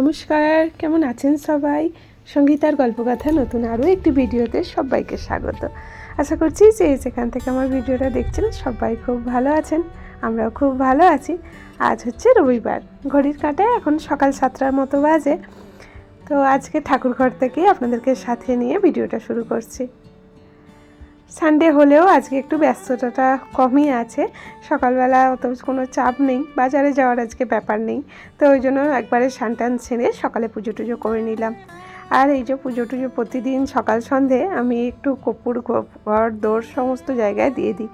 নমস্কার, কেমন আছেন সবাই? সঙ্গীতার গল্পকথা নতুন আরও একটি ভিডিওতে সবাইকে স্বাগত। আশা করছি যে যেখান থেকে আমার ভিডিওটা দেখছেন সবাই খুব ভালো আছেন, আমরাও খুব ভালো আছি। আজ হচ্ছে রবিবার, ঘড়ির কাঁটায় এখন সকাল 7টার মতো বাজে। তো আজকে ঠাকুরঘর থেকেই আপনাদেরকে সাথে নিয়ে ভিডিওটা শুরু করছি। সানডে হলেও আজকে একটু ব্যস্ততাটা কমই আছে। সকালবেলা অত কোনো চাপ নেই, বাজারে যাওয়ার আজকে ব্যাপার নেই। তো ওই জন্য একবারে স্নান সেরে সকালে পুজো টুজো করে নিলাম। আর এই যে পুজো টুজো প্রতিদিন সকাল সন্ধে আমি একটু কর্পূর ঘর দৌড় সমস্ত জায়গায় দিয়ে দিই।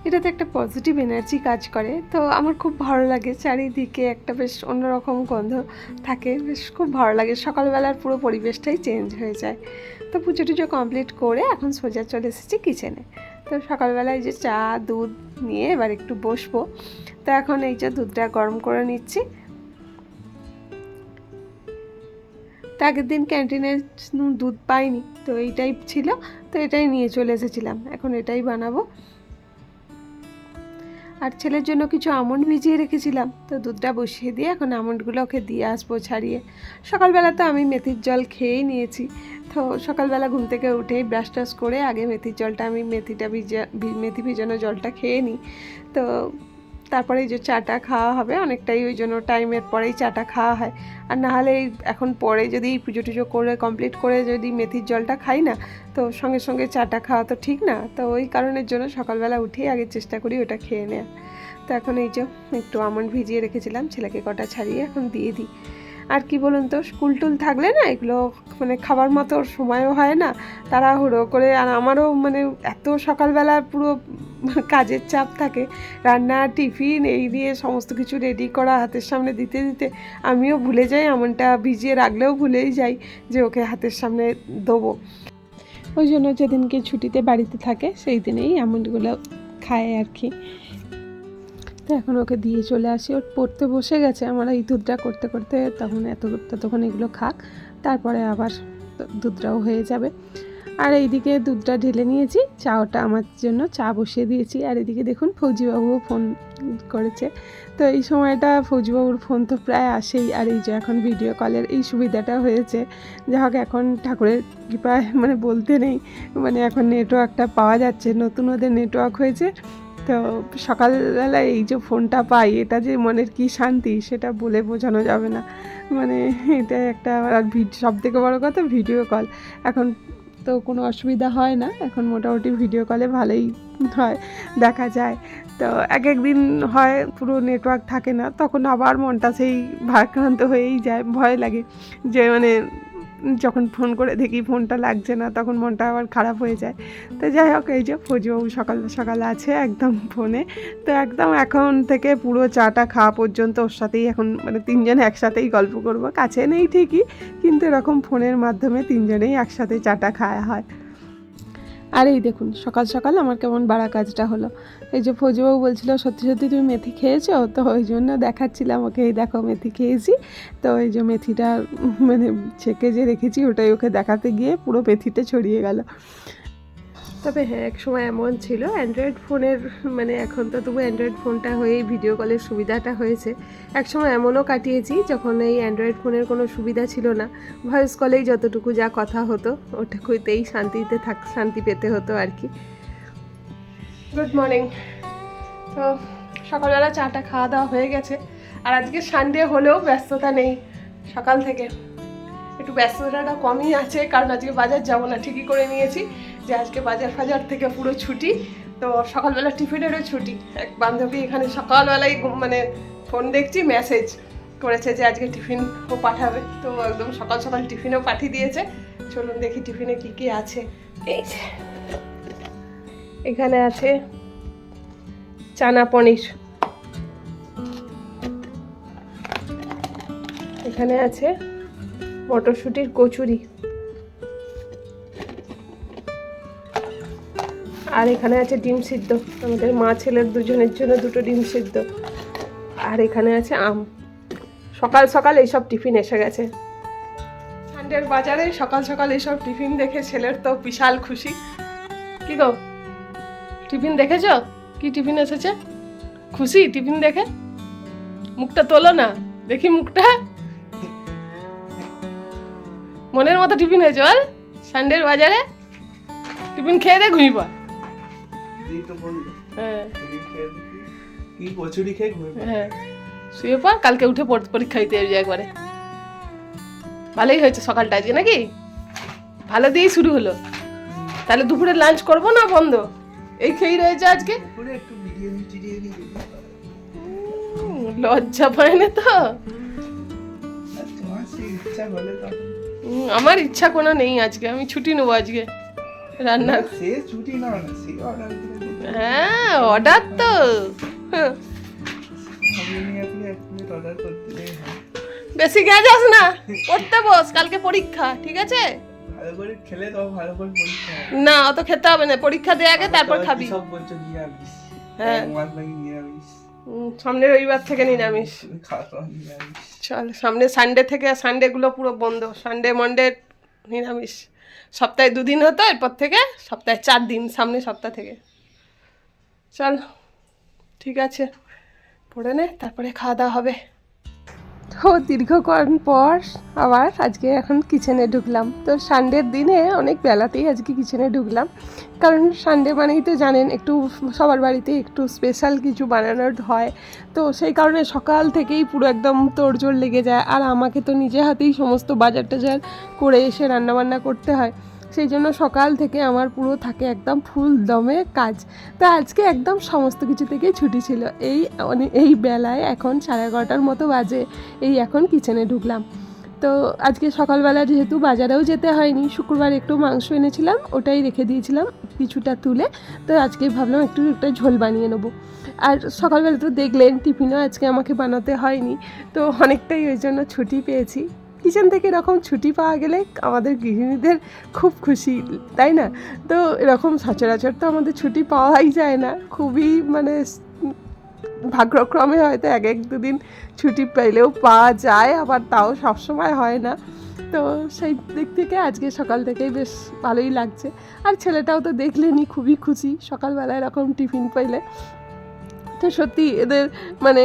এটাতে একটা পজিটিভ এনার্জি কাজ করে, তো আমার খুব ভালো লাগে। চারিদিকে একটা বেশ অন্যরকম গন্ধ থাকে, বেশ খুব ভালো লাগে। সকালবেলার পুরো পরিবেশটাই চেঞ্জ হয়ে যায়। তো পুজো টুজো কমপ্লিট করে এখন সোজা চলে এসেছি কিচেনে। তো সকালবেলায় যে চা দুধ নিয়ে এবার একটু বসবো। তো এখন এই যে দুধটা গরম করে নিচ্ছি। তো আগের দিন ক্যান্টিনে দুধ পাইনি, তো এইটাই ছিল, তো এটাই নিয়ে চলে এসেছিলাম। এখন এটাই বানাবো। আর ছেলের জন্য কিছু আমন্ড ভিজিয়ে রেখেছিলাম, তো দুধটা বসিয়ে দিয়ে এখন আমন্ডগুলো ওকে দিয়ে আসবো ছাড়িয়ে। সকালবেলা তো আমি মেথির জল খেয়েই নিয়েছি। তো সকালবেলা ঘুম থেকে উঠেই ব্রাশ টাশ করে আগে মেথির জলটা আমি মেথি ভিজানো জলটা খেয়ে নিই। তো তারপরে এই যে চাটা খাওয়া হবে অনেকটাই, ওই জন্য টাইমের পরেই চাটা খাওয়া হয়। আর নাহলে এখন পরে যদি পুজো টুজো করে কমপ্লিট করে যদি মেথির জলটা খাই না, তো সঙ্গে সঙ্গে চাটা খাওয়া তো ঠিক না। তো ওই কারণের জন্য সকালবেলা উঠেই আগে চেষ্টা করি ওটা খেয়ে নেওয়া। তো এখন এই যে একটু আমন্ড ভিজিয়ে রেখেছিলাম, ছেলেকে কটা ছাড়িয়ে এখন দিয়ে দিই। আর কি বলুন তো, স্কুল টুল থাকলে না এগুলো মানে খাবার মতো সময়ও হয় না, তাড়াহুড়ো করে। আর আমারও মানে এত সকালবেলা পুরো কাজের চাপ থাকে, রান্না টিফিন এই দিয়ে সমস্ত কিছু রেডি করা হাতের সামনে দিতে দিতে আমিও ভুলে যাই, আমনটা ভিজিয়ে রাখলেও ভুলেই যাই যে ওকে হাতের সামনে দেবো। ওই জন্য যেদিনকে ছুটিতে বাড়িতে থাকে সেই দিনেই আমন্ডগুলো খায় আর কি। তো এখন ওকে দিয়ে চলে আসি, ওর পড়তে বসে গেছে। আমরা এই দুধটা করতে করতে ততক্ষণ এগুলো খাক, তারপরে আবার দুধটাও হয়ে যাবে। আর এইদিকে দুধটা ঢেলে নিয়েছি, চাটা আমার জন্য চা বসিয়ে দিয়েছি। আর এদিকে দেখুন ফৌজিবাবুও ফোন করেছে। তো এই সময়টা ফৌজিবাবুর ফোন তো প্রায় আসেই। আর এই যে এখন ভিডিও কলের এই সুবিধাটা হয়েছে, যা হোক এখন ঠাকুরের কৃপায় মানে বলতে নেই, মানে এখন নেটওয়ার্কটা পাওয়া যাচ্ছে, নতুন ওদের নেটওয়ার্ক হয়েছে। তো সকালবেলায় এই যে ফোনটা পাই, এটা যে মনের কি শান্তি সেটা বলে বোঝানো যাবে না। মানে এটা একটা, আর সব থেকে বড়ো কথা ভিডিও কল, এখন তো কোনো অসুবিধা হয় না। এখন মোটামুটি ভিডিও কলে ভালোই হয়, দেখা যায়। তো এক একদিন হয় পুরো নেটওয়ার্ক থাকে না, তখন আবার মনটা সেই ভারাক্রান্ত হয়েই যায়, ভয় লাগে যে মানে যখন ফোন করে দেখি ফোনটা লাগছে না, তখন মনটা আবার খারাপ হয়ে যায়। তো যাই হোক, এই যে ফৌজিবাবু সকাল সকাল আছে একদম ফোনে। তো একদম এখন থেকে পুরো চাটা খাওয়া পর্যন্ত ওর সাথেই এখন মানে তিনজনে একসাথেই গল্প করব। কাছে নেই ঠিকই, কিন্তু এরকম ফোনের মাধ্যমে তিনজনেই একসাথে চাটা খাওয়া হয়। আর এই দেখুন সকাল সকাল আমার কেমন বাড়া কাজটা হলো। এই যে ফৌজিবাবু বলছিল সত্যি সত্যি তুমি মেথি খেয়েছো, তো ওই জন্য দেখাচ্ছিলাম ওকে, এই দেখো মেথি খেয়েছি। তো এই যে মেথিটা মানে ছেঁকে যে রেখেছি ওটাই ওকে দেখাতে গিয়ে পুরো মেথিতে ছড়িয়ে গেল। তবে হ্যাঁ, এক সময় এমন ছিল অ্যান্ড্রয়েড ফোনের, মানে এখন তো তবু অ্যান্ড্রয়েড ফোনটা হয়েই ভিডিও কলের সুবিধাটা হয়েছে। এক সময় এমনও কাটিয়েছি যখন এই অ্যান্ড্রয়েড ফোনের কোনো সুবিধা ছিল না, ভয়েস কলেই যতটুকু যা কথা হতো ওটুকুতেই শান্তি পেতে হতো আর কি। Good morning. তো সকালবেলা চাটা খাওয়া দাওয়া হয়ে গেছে। আর আজকে সানডে হলেও ব্যস্ততা নেই, সকাল থেকে একটু ব্যস্ততাটা কমই আছে, কারণ আজকে বাজার যাবো না, ঠিকই করে নিয়েছি যে আজকে বাজার থেকে পুরো ছুটি। তো সকালবেলা টিফিনেরও ছুটি। এক বান্ধবী এখানে সকালবেলায় মানে ফোন দেখছি মেসেজ করেছে যে আজকে টিফিনও পাঠাবে, তো একদম সকাল সকাল টিফিনও পাঠিয়ে দিয়েছে। চলুন দেখি টিফিনে কি কি আছে। এই যে এখানে আছে চানা পনির, এখানে আছে মটরশুঁটির কচুরি, আর এখানে আছে ডিম সিদ্ধ, আমাদের মা ছেলের দুজনের জন্য দুটো ডিম সিদ্ধ, আর এখানে আছে আম। সকাল সকাল এইসব টিফিন এসে গেছে। সানডের বাজারে সকাল সকাল এইসব টিফিন দেখে ছেলের তো বিশাল খুশি। কি গো, টিফিন দেখেছ? কি টিফিন এসেছে? খুশি টিফিন দেখে? মুখটা তোলো না, দেখি মুখটা। মনের মতো টিফিন হয়েছে বল সানডের বাজারে টিফিন খেয়ে দে ঘুমিয়ে পড়। হ্যাঁ কি কচুরি খেয়ে ঘুমিয়ে পড়। হ্যাঁ শুয়ে পড়, কালকে উঠে পরীক্ষা দিতে যাবি একবারে। ভালোই হয়েছে সকালটা আজকে নাকি, ভালো দিয়েই শুরু হলো। তাহলে দুপুরে লাঞ্চ করবো না বন্ধ? এই খেয়েই রয়েছে আজকে। দুপুরে একটু বিরিয়ানি লজ্জা পায় না তো? তোমার সেই ইচ্ছা হলে তো। আমার ইচ্ছা কোনো নেই আজকে, আমি ছুটি নেবো আজকে রান্না। সে ছুটি না সে অর্ডার করে দিতে। হ্যাঁ অর্ডার তো আপনি এক প্লেট অর্ডার করতে দেই। বেশি গ্যাস আস না, পড়তে বস, কালকে পরীক্ষা, ঠিক আছে? ভালো করে খেলে তো ভালো করে পরীক্ষা হবে। না অত খেতে হবে না, পরীক্ষা দিয়ে আগে তারপর খাবি। সব বলছো নিরামিষ। হ্যাঁ মাছ নাকি নিরামিষ। সামনে রবিবার থেকে নিরামিষ। খাওয়া নিরামিষ। চল সামনে সানডে থেকে, সানডে গুলো পুরো বন্ধ, সানডে মন্ডে নিরামিষ। সপ্তাহে 2 দিন হতো, এরপর থেকে সপ্তাহে 4 দিন, সামনে সপ্তাহ থেকে। চল ঠিক আছে, পড়ে নে, তারপরে খাওয়া দাওয়া হবে। তো দীর্ঘক্ষণ পর আবার আজকে এখন কিচেনে ঢুকলাম। তো সানডের দিনে অনেক বেলাতেই আজকে কিচেনে ঢুকলাম, কারণ সানডে মানেই তো জানেন একটু সবার বাড়িতে একটু স্পেশাল কিছু বানানোর হয়। তো সেই কারণে সকাল থেকেই পুরো একদম তোড়জোড় লেগে যায়, আর আমাকে তো নিজে হাতেই সমস্ত বাজার টাজার করে এসে রান্নাবান্না করতে হয়। সেই জন্য সকাল থেকে আমার পুরো থাকে একদম ফুল দমে কাজ। তা আজকে একদম সমস্ত কিছু থেকেই ছুটি ছিল। এই বেলায় এখন 11:30 মতো বাজে, এই এখন কিচেনে ঢুকলাম। তো আজকে সকালবেলা যেহেতু বাজারেও যেতে হয়নি, শুক্রবার একটু মাংস এনেছিলাম, ওটাই রেখে দিয়েছিলাম কিছুটা তুলে। তো আজকে ভাবলাম একটা ঝোল বানিয়ে নেবো। আর সকালবেলা তো দেখলেন টিফিনও আজকে আমাকে বানাতে হয়নি, তো অনেকটাই ওই জন্য ছুটি পেয়েছি। কিচেন থেকে এরকম ছুটি পাওয়া গেলে আমাদের গৃহিণীদের খুব খুশি, তাই না? তো এরকম সচরাচর তো আমাদের ছুটি পাওয়াই যায় না, খুবই মানে ভাগ্যক্রমে হয়তো 1-2 দিন ছুটি পেলেও পাওয়া যায়, আবার তাও সবসময় হয় না। তো সেই দিক থেকে আজকে সকাল থেকেই বেশ ভালোই লাগছে। আর ছেলেটাও তো দেখলেনি, খুবই খুশি সকালবেলা এরকম টিফিন পাইলে। তো সত্যি এদের মানে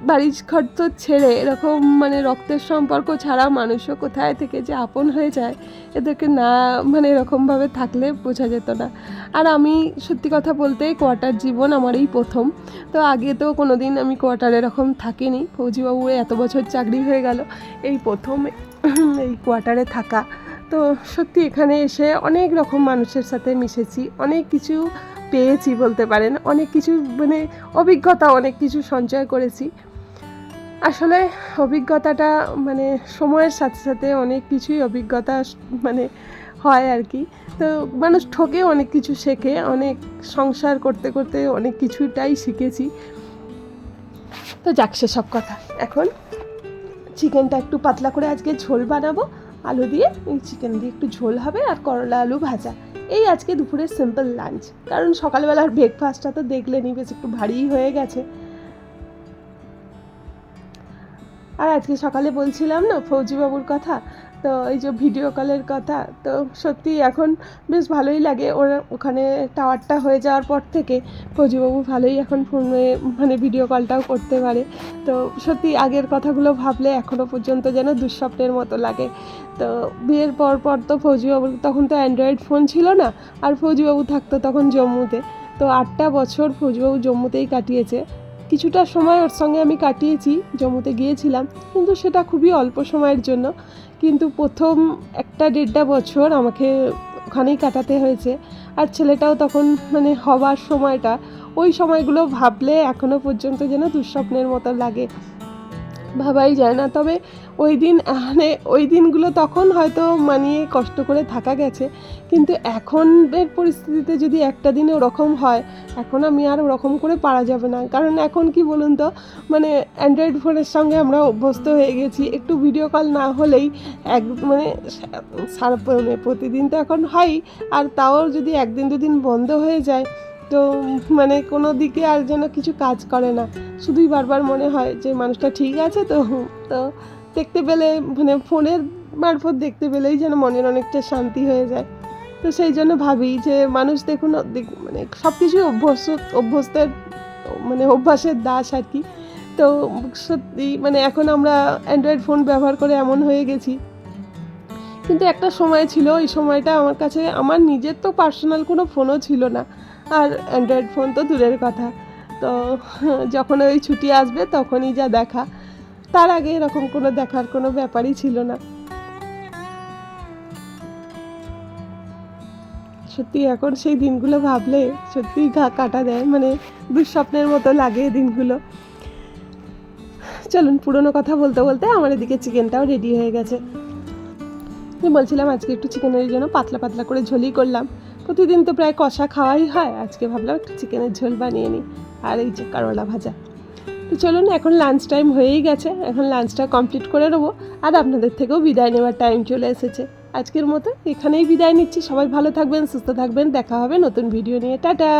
বাড়ির ঘর তো ছেড়ে এরকম মানে রক্তের সম্পর্ক ছাড়া মানুষও কোথায় থেকে যে আপন হয়ে যায়, এদেরকে না মানে এরকমভাবে থাকলে বোঝা যেত না। আর আমি সত্যি কথা বলতে কোয়ার্টার জীবন আমার এই প্রথম। তো আগে তো কোনো দিন আমি কোয়ার্টারে এরকম থাকিনি, ফৌজিবাবুর এত বছর চাকরি হয়ে গেল, এই প্রথম এই কোয়ার্টারে থাকা। তো সত্যি এখানে এসে অনেক রকম মানুষের সাথে মিশেছি, অনেক কিছু পেয়েছি বলতে পারেন, অনেক কিছু মানে অভিজ্ঞতা অনেক কিছু সঞ্চয় করেছি। আসলে অভিজ্ঞতাটা মানে সময়ের সাথে সাথে অনেক কিছুই অভিজ্ঞতা মানে হয় আর কি। তো মানুষ ঠকে অনেক কিছু শেখে, অনেক সংসার করতে করতে অনেক কিছুটাই শিখেছি। তো যাক সেসব কথা, এখন চিকেনটা একটু পাতলা করে আজকে ঝোল বানাবো, আলু দিয়ে, চিকেন দিয়ে একটু ঝোল হবে, আর করলা আলু ভাজা। এই আজকে দুপুরের সিম্পল লাঞ্চ, কারণ সকালবেলার ব্রেকফাস্টটা তো দেখলেনই বেশ একটু ভারী হয়ে গেছে। আর আজকে সকালে বলছিলাম না ফৌজিবাবুর কথা, তো এই যে ভিডিও কলের কথা, তো সত্যি এখন বেশ ভালোই লাগে। ওরা ওখানে টাওয়ারটা হয়ে যাওয়ার পর থেকে ফৌজিবাবু ভালোই এখন ফোনে মানে ভিডিও কলটাও করতে পারে। তো সত্যি আগের কথাগুলো ভাবলে এখনও পর্যন্ত যেন দুঃস্বপ্নের মতো লাগে। তো বিয়ের পর পর তো ফৌজিবাবুর তখন তো অ্যান্ড্রয়েড ফোন ছিল না, আর ফৌজিবাবু থাকতো তখন জম্মুতে। তো 8টা বছর ফৌজিবাবু জম্মুতেই কাটিয়েছে। কিছুটা সময় ওর সঙ্গে আমি কাটিয়েছি, জম্মুতে গিয়েছিলাম, কিন্তু সেটা খুবই অল্প সময়ের জন্য। কিন্তু প্রথম 1-1.5 বছর আমাকে ওখানেই কাটাতে হয়েছে। আর ছেলেটাও তখন মানে হবার সময়টা, ওই সময়গুলো ভাবলে এখনও পর্যন্ত যেন দুঃস্বপ্নের মতো লাগে, ভাবাই যায় না। তবে ওই দিন মানে ওই দিনগুলো তখন হয়তো মানিয়ে কষ্ট করে থাকা গেছে, কিন্তু এখনের পরিস্থিতিতে যদি একটা দিনে ওরকম হয়, এখন আমি আর ওরকম করে পারা যাবে না। কারণ এখন কি বলুন তো, মানে অ্যান্ড্রয়েড ফোনের সঙ্গে আমরা অভ্যস্ত হয়ে গেছি, একটু ভিডিও কল না হলেই মানে প্রতিদিন তো এখন হয়, আর তাও যদি 1-2 দিন বন্ধ হয়ে যায়, তো মানে কোনো দিকে আর যেন কিছু কাজ করে না, শুধুই বারবার মনে হয় যে মানুষটা ঠিক আছে। তো তো দেখতে পেলে মানে ফোনের মারফত দেখতে পেলেই যেন মনের অনেকটা শান্তি হয়ে যায়। তো সেই জন্য ভাবি যে মানুষ দেখুন মানে সব কিছুই অভ্যস্তের মানে অভ্যাসের দাস আর কি। তো সত্যি মানে এখন আমরা অ্যান্ড্রয়েড ফোন ব্যবহার করে এমন হয়ে গেছি, কিন্তু একটা সময় ছিল, ওই সময়টা আমার কাছে আমার নিজের তো পার্সোনাল কোনো ফোনও ছিল না, আর অ্যান্ড্রয়েড ফোন তো দূরের কথা। তো যখন ওই ছুটি আসবে তখনই যা দেখা, তার আগে এরকম কোনো দেখার কোনো ব্যাপারই ছিল না। সত্যি এখন সেই দিনগুলো ভাবলে সত্যিই গা কাটা দেয়, মানে দুঃস্বপ্নের মতো লাগে এই দিনগুলো। চলুন, পুরনো কথা বলতে বলতে আমার এদিকে চিকেনটাও রেডি হয়ে গেছে। আমি বলছিলাম আজকে একটু চিকেনের জন্য পাতলা পাতলা করে ঝোলই করলাম। প্রতিদিন তো প্রায় কষা খাওয়াই হয়, আজকে ভাবলাম একটু চিকেনের ঝোল বানিয়ে নিই। আর এই যে করলা ভাজা। তো চলুন, এখন লাঞ্চ টাইম হয়েই গেছে, এখন লাঞ্চটা কমপ্লিট করে নেবো, আর আপনাদের থেকেও বিদায় নেওয়ার টাইম চলে এসেছে। আজকের মতো এখানেই বিদায় নিচ্ছি। সবাই ভালো থাকবেন, সুস্থ থাকবেন, দেখা হবে নতুন ভিডিও নিয়ে। টাটা।